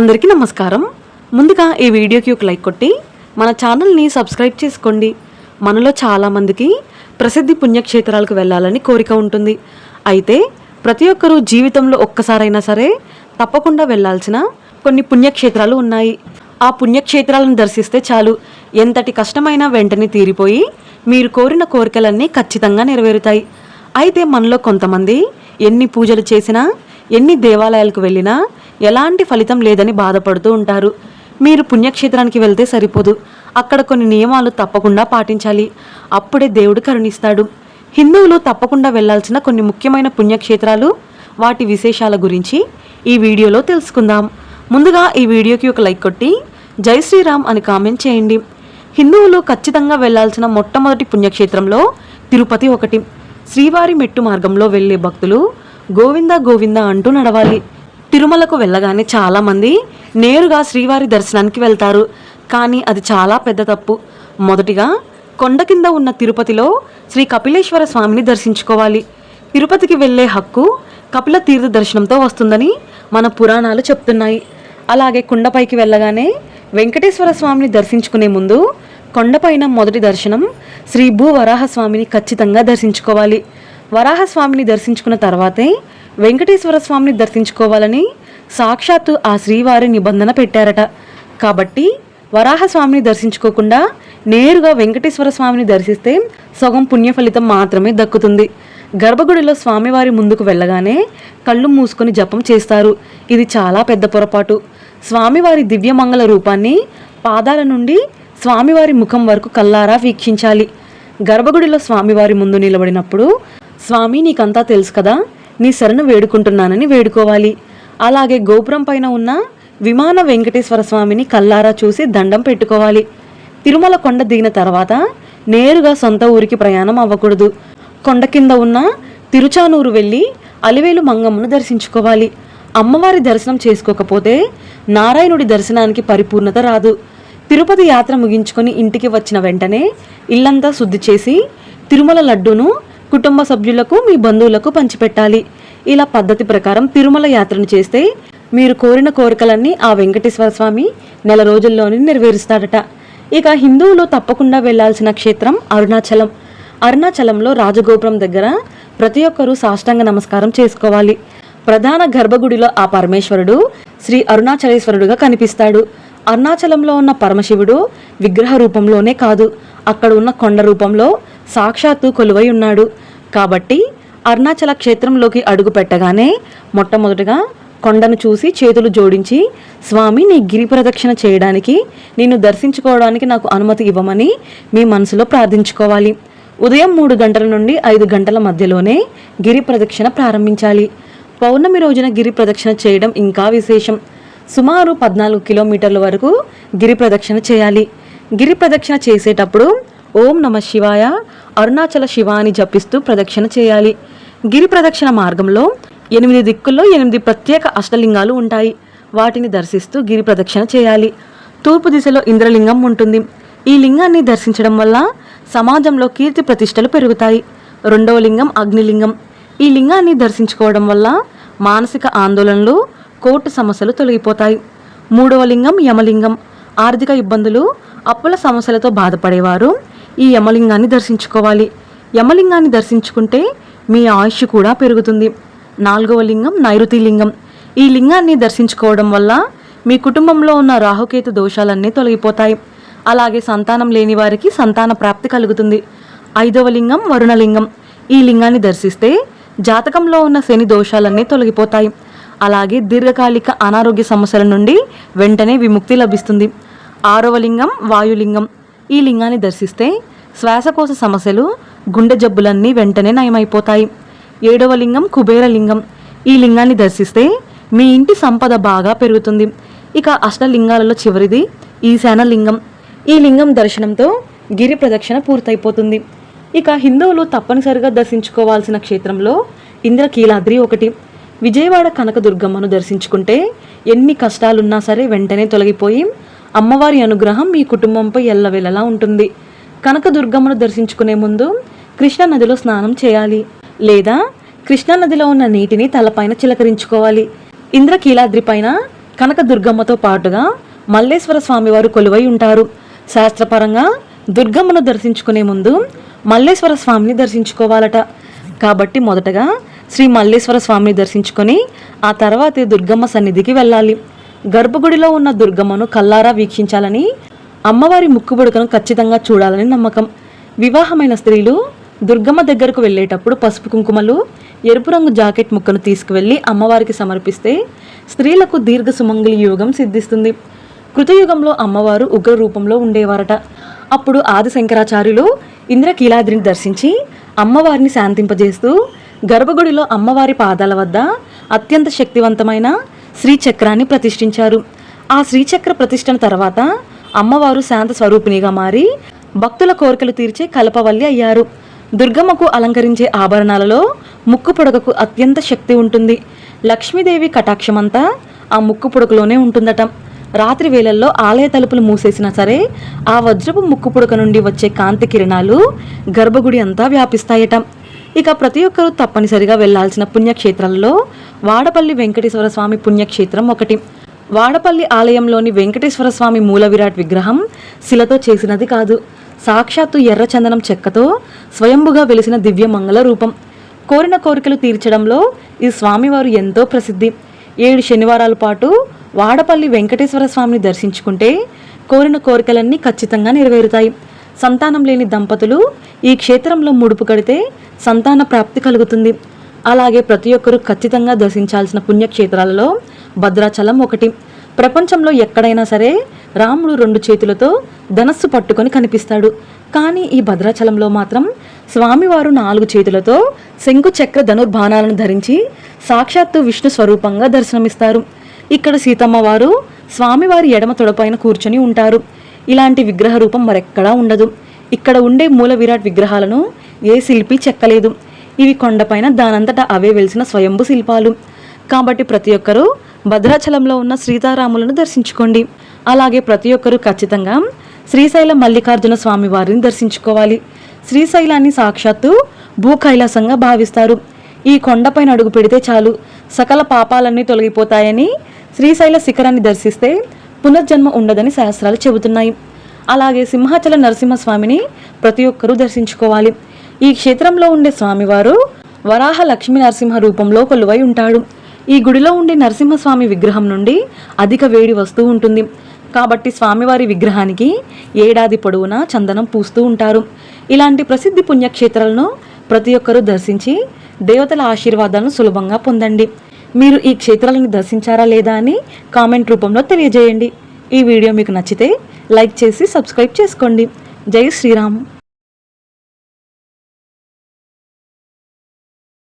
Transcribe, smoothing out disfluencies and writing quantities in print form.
అందరికీ నమస్కారం. ముందుగా ఈ వీడియోకి ఒక లైక్ కొట్టి మన ఛానల్ని సబ్స్క్రైబ్ చేసుకోండి. మనలో చాలామందికి ప్రసిద్ధి పుణ్యక్షేత్రాలకు వెళ్ళాలని కోరిక ఉంటుంది. అయితే ప్రతి ఒక్కరూ జీవితంలో ఒక్కసారైనా సరే తప్పకుండా వెళ్ళాల్సిన కొన్ని పుణ్యక్షేత్రాలు ఉన్నాయి. ఆ పుణ్యక్షేత్రాలను దర్శిస్తే చాలు, ఎంతటి కష్టమైనా వెంటనే తీరిపోయి మీరు కోరిన కోరికలన్నీ ఖచ్చితంగా నెరవేరుతాయి. అయితే మనలో కొంతమంది ఎన్ని పూజలు చేసినా, ఎన్ని దేవాలయాలకు వెళ్ళినా ఎలాంటి ఫలితం లేదని బాధపడుతూ ఉంటారు. మీరు పుణ్యక్షేత్రానికి వెళ్తే సరిపోదు, అక్కడ కొన్ని నియమాలు తప్పకుండా పాటించాలి. అప్పుడే దేవుడు కరుణిస్తాడు. హిందువులు తప్పకుండా వెళ్లాల్సిన కొన్ని ముఖ్యమైన పుణ్యక్షేత్రాలు, వాటి విశేషాల గురించి ఈ వీడియోలో తెలుసుకుందాం. ముందుగా ఈ వీడియోకి ఒక లైక్ కొట్టి జై శ్రీరామ్ అని కామెంట్ చేయండి. హిందువులు ఖచ్చితంగా వెళ్లాల్సిన మొట్టమొదటి పుణ్యక్షేత్రంలో తిరుపతి ఒకటి. శ్రీవారి మెట్టు మార్గంలో వెళ్లే భక్తులు గోవింద గోవింద అంటూ నడవాలి. తిరుమలకు వెళ్ళగానే చాలామంది నేరుగా శ్రీవారి దర్శనానికి వెళ్తారు, కానీ అది చాలా పెద్ద తప్పు. మొదటిగా కొండ కింద ఉన్న తిరుపతిలో శ్రీ కపిలేశ్వర స్వామిని దర్శించుకోవాలి. తిరుపతికి వెళ్ళే హక్కు కపిల తీర్థ దర్శనంతో వస్తుందని మన పురాణాలు చెప్తున్నాయి. అలాగే కొండపైకి వెళ్ళగానే వెంకటేశ్వర స్వామిని దర్శించుకునే ముందు కొండపైన మొదటి దర్శనం శ్రీ భూ వరాహస్వామిని ఖచ్చితంగా దర్శించుకోవాలి. వరాహస్వామిని దర్శించుకున్న తర్వాతే వెంకటేశ్వర స్వామిని దర్శించుకోవాలని సాక్షాత్తు ఆ శ్రీవారి నిబంధన పెట్టారట. కాబట్టి వరాహస్వామిని దర్శించుకోకుండా నేరుగా వెంకటేశ్వర స్వామిని దర్శిస్తే సగం పుణ్య ఫలితం మాత్రమే దక్కుతుంది. గర్భగుడిలో స్వామివారి ముందుకు వెళ్ళగానే కళ్ళు మూసుకొని జపం చేస్తారు. ఇది చాలా పెద్ద పొరపాటు. స్వామివారి దివ్యమంగళ రూపాన్ని పాదాల నుండి స్వామివారి ముఖం వరకు కల్లారా వీక్షించాలి. గర్భగుడిలో స్వామివారి ముందు నిలబడినప్పుడు, స్వామి నీకంతా తెలుసు కదా, నీ శరణు వేడుకుంటున్నానని వేడుకోవాలి. అలాగే గోపురం పైన ఉన్న విమాన వెంకటేశ్వర స్వామిని కల్లారా చూసి దండం పెట్టుకోవాలి. తిరుమల కొండ దిగిన తర్వాత నేరుగా సొంత ఊరికి ప్రయాణం అవ్వకూడదు. కొండ కింద ఉన్న తిరుచానూరు వెళ్ళి అలివేలు మంగమ్మను దర్శించుకోవాలి. అమ్మవారి దర్శనం చేసుకోకపోతే నారాయణుడి దర్శనానికి పరిపూర్ణత రాదు. తిరుపతి యాత్ర ముగించుకొని ఇంటికి వచ్చిన వెంటనే ఇల్లంతా శుద్ధి చేసి తిరుమల లడ్డూను కుటుంబ సభ్యులకు, మీ బంధువులకు పంచిపెట్టాలి. ఇలా పద్ధతి ప్రకారం తిరుమల యాత్రను చేస్తే మీరు కోరిన కోరికలన్నీ ఆ వెంకటేశ్వర స్వామి నెల రోజుల్లోనే నెరవేరుస్తాడట. ఇక హిందువులు తప్పకుండా వెళ్లాల్సిన క్షేత్రం అరుణాచలం. అరుణాచలంలో రాజగోపురం దగ్గర ప్రతి ఒక్కరూ సాష్టాంగ నమస్కారం చేసుకోవాలి. ప్రధాన గర్భగుడిలో ఆ పరమేశ్వరుడు శ్రీ అరుణాచలేశ్వరుడుగా కనిపిస్తాడు. అరుణాచలంలో ఉన్న పరమశివుడు విగ్రహ రూపంలోనే కాదు, అక్కడ ఉన్న కొండ రూపంలో సాక్షాత్తు కొలువై ఉన్నాడు. కాబట్టి అరుణాచల క్షేత్రంలోకి అడుగు పెట్టగానే మొట్టమొదటిగా కొండను చూసి చేతులు జోడించి, స్వామి నీ గిరి ప్రదక్షిణ చేయడానికి, నిన్ను దర్శించుకోవడానికి నాకు అనుమతి ఇవ్వమని మీ మనసులో ప్రార్థించుకోవాలి. ఉదయం 3 గంటల నుండి 5 గంటల మధ్యలోనే గిరి ప్రదక్షిణ ప్రారంభించాలి. పౌర్ణమి రోజున గిరి ప్రదక్షిణ చేయడం ఇంకా విశేషం. సుమారు 14 కిలోమీటర్ల వరకు గిరి ప్రదక్షిణ చేయాలి. గిరి ప్రదక్షిణ చేసేటప్పుడు ఓం నమ శివాయ, అరుణాచల శివ అని జపిస్తూ ప్రదక్షిణ చేయాలి. గిరి ప్రదక్షిణ మార్గంలో 8 దిక్కుల్లో 8 ప్రత్యేక అష్టలింగాలు ఉంటాయి. వాటిని దర్శిస్తూ గిరి ప్రదక్షిణ చేయాలి. తూర్పు దిశలో ఇంద్రలింగం ఉంటుంది. ఈ లింగాన్ని దర్శించడం వల్ల సమాజంలో కీర్తి ప్రతిష్టలు పెరుగుతాయి. రెండవ లింగం అగ్నిలింగం. ఈ లింగాన్ని దర్శించుకోవడం వల్ల మానసిక ఆందోళనలు, కోర్టు సమస్యలు తొలగిపోతాయి. మూడవ లింగం యమలింగం. ఆర్థిక ఇబ్బందులు, అప్పుల సమస్యలతో బాధపడేవారు ఈ యమలింగాన్ని దర్శించుకోవాలి. యమలింగాన్ని దర్శించుకుంటే మీ ఆయుష్ కూడా పెరుగుతుంది. నాలుగవ లింగం నైరుతి లింగం. ఈ లింగాన్ని దర్శించుకోవడం వల్ల మీ కుటుంబంలో ఉన్న రాహుకేతు దోషాలన్నీ తొలగిపోతాయి. అలాగే సంతానం లేని వారికి సంతాన ప్రాప్తి కలుగుతుంది. ఐదవ లింగం వరుణలింగం. ఈ లింగాన్ని దర్శిస్తే జాతకంలో ఉన్న శని దోషాలన్నీ తొలగిపోతాయి. అలాగే దీర్ఘకాలిక అనారోగ్య సమస్యల నుండి వెంటనే విముక్తి లభిస్తుంది. ఆరవ లింగం వాయులింగం. ఈ లింగాన్ని దర్శిస్తే శ్వాసకోశ సమస్యలు, గుండె జబ్బులన్నీ వెంటనే నయమైపోతాయి. ఏడవ లింగం కుబేరలింగం. ఈ లింగాన్ని దర్శిస్తే మీ ఇంటి సంపద బాగా పెరుగుతుంది. ఇక అష్టలింగాలలో చివరిది ఈశాన లింగం. ఈ లింగం దర్శనంతో గిరి ప్రదక్షిణ పూర్తయిపోతుంది. ఇక హిందువులు తప్పనిసరిగా దర్శించుకోవాల్సిన క్షేత్రంలో ఇంద్రకీలాద్రి ఒకటి. విజయవాడ కనకదుర్గమ్మను దర్శించుకుంటే ఎన్ని కష్టాలున్నా సరే వెంటనే తొలగిపోయి అమ్మవారి అనుగ్రహం మీ కుటుంబంపై ఎల్లవెల్లలా ఉంటుంది. కనకదుర్గమ్మను దర్శించుకునే ముందు కృష్ణా నదిలో స్నానం చేయాలి, లేదా కృష్ణా నదిలో ఉన్న నీటిని తలపైన చిలకరించుకోవాలి. ఇంద్రకీలాద్రి పైన కనకదుర్గమ్మతో పాటుగా మల్లేశ్వర స్వామివారు కొలువై ఉంటారు. శాస్త్రపరంగా దుర్గమ్మను దర్శించుకునే ముందు మల్లేశ్వర స్వామిని దర్శించుకోవాలట. కాబట్టి మొదటగా శ్రీ మల్లేశ్వర స్వామిని దర్శించుకొని ఆ తర్వాతే దుర్గమ్మ సన్నిధికి వెళ్ళాలి. గర్భగుడిలో ఉన్న దుర్గమ్మను కల్లారా వీక్షించాలని, అమ్మవారి ముక్కుబుడకను ఖచ్చితంగా చూడాలని నమ్మకం. వివాహమైన స్త్రీలు దుర్గమ్మ దగ్గరకు వెళ్ళేటప్పుడు పసుపు కుంకుమలు, ఎరుపు రంగు జాకెట్ ముక్కను తీసుకువెళ్ళి అమ్మవారికి సమర్పిస్తే స్త్రీలకు దీర్ఘ సుమంగళి యోగం సిద్ధిస్తుంది. కృతయుగంలో అమ్మవారు ఉగ్ర రూపంలో ఉండేవారట. అప్పుడు ఆది శంకరాచార్యులు ఇంద్రకీలాద్రిని దర్శించి అమ్మవారిని శాంతింపజేస్తూ గర్భగుడిలో అమ్మవారి పాదాల వద్ద అత్యంత శక్తివంతమైన శ్రీచక్రాన్ని ప్రతిష్ఠించారు. ఆ శ్రీచక్ర ప్రతిష్ఠన తర్వాత అమ్మవారు శాంత స్వరూపిణిగా మారి భక్తుల కోరికలు తీర్చే కల్పవల్లి అయ్యారు. దుర్గమ్మకు అలంకరించే ఆభరణాలలో ముక్కు పొడకకు అత్యంత శక్తి ఉంటుంది. లక్ష్మీదేవి కటాక్షమంతా ఆ ముక్కు పొడకలోనే ఉంటుందట. రాత్రి వేళల్లో ఆలయ తలుపులు మూసేసినా సరే ఆ వజ్రపు ముక్కు పొడక నుండి వచ్చే కాంతి కిరణాలు గర్భగుడి అంతా వ్యాపిస్తాయట. ఇక ప్రతి ఒక్కరూ తప్పనిసరిగా వెళ్లాల్సిన పుణ్యక్షేత్రాలలో వాడపల్లి వెంకటేశ్వర స్వామి పుణ్యక్షేత్రం ఒకటి. వాడపల్లి ఆలయంలోని వెంకటేశ్వర స్వామి మూల విరాట్ విగ్రహం శిలతో చేసినది కాదు, సాక్షాత్తు ఎర్రచందనం చెక్కతో స్వయంభుగా వెలిసిన దివ్యమంగళ రూపం. కోరిన కోరికలు తీర్చడంలో ఈ స్వామివారు ఎంతో ప్రసిద్ధి. 7 శనివారాల పాటు వాడపల్లి వెంకటేశ్వర స్వామిని దర్శించుకుంటే కోరిన కోరికలన్నీ ఖచ్చితంగా నెరవేరుతాయి. సంతానం లేని దంపతులు ఈ క్షేత్రంలో ముడుపు కడితే సంతాన ప్రాప్తి కలుగుతుంది. అలాగే ప్రతి ఒక్కరూ ఖచ్చితంగా దర్శించాల్సిన పుణ్యక్షేత్రాలలో భద్రాచలం ఒకటి. ప్రపంచంలో ఎక్కడైనా సరే రాముడు 2 చేతులతో ధనస్సు పట్టుకొని కనిపిస్తాడు. కానీ ఈ భద్రాచలంలో మాత్రం స్వామివారు 4 చేతులతో శంకు చక్ర ధనుర్బాణాలను ధరించి సాక్షాత్తు విష్ణు స్వరూపంగా దర్శనమిస్తారు. ఇక్కడ సీతమ్మ వారు స్వామివారి ఎడమ తొడపైన కూర్చొని ఉంటారు. ఇలాంటి విగ్రహ రూపం మరెక్కడా ఉండదు. ఇక్కడ ఉండే మూల విరాట్ విగ్రహాలను ఏ శిల్పి చెక్కలేదు. ఇవి కొండపైన దానంతటా అవే వెలిసిన స్వయంభు శిల్పాలు. కాబట్టి ప్రతి ఒక్కరూ భద్రాచలంలో ఉన్న సీతారాములను దర్శించుకోండి. అలాగే ప్రతి ఒక్కరూ ఖచ్చితంగా శ్రీశైలం మల్లికార్జున స్వామి వారిని దర్శించుకోవాలి. శ్రీశైలాన్ని సాక్షాత్తు భూ కైలాసంగా భావిస్తారు. ఈ కొండపైన అడుగు పెడితే చాలు సకల పాపాలన్నీ తొలగిపోతాయని, శ్రీశైల శిఖరాన్ని దర్శిస్తే పునర్జన్మ ఉండదని శాస్త్రాలు చెబుతున్నాయి. అలాగే సింహాచల నరసింహస్వామిని ప్రతి ఒక్కరూ దర్శించుకోవాలి. ఈ క్షేత్రంలో ఉండే స్వామివారు వరాహ లక్ష్మీ నరసింహ రూపంలో కొలువై ఉంటాడు. ఈ గుడిలో ఉండే నరసింహస్వామి విగ్రహం నుండి అధిక వేడి వస్తూ ఉంటుంది. కాబట్టి స్వామివారి విగ్రహానికి ఏడాది పొడవునా చందనం పూస్తూ ఉంటారు. ఇలాంటి ప్రసిద్ధి పుణ్యక్షేత్రాలను ప్రతి ఒక్కరూ దర్శించి దేవతల ఆశీర్వాదాలను సులభంగా పొందండి. మీరు ఈ క్షేత్రాలను దర్శించారా లేదా అని కామెంట్ రూపంలో తెలియజేయండి. ఈ వీడియో మీకు నచ్చితే లైక్ చేసి సబ్స్క్రైబ్ చేసుకోండి. జై శ్రీరామ్.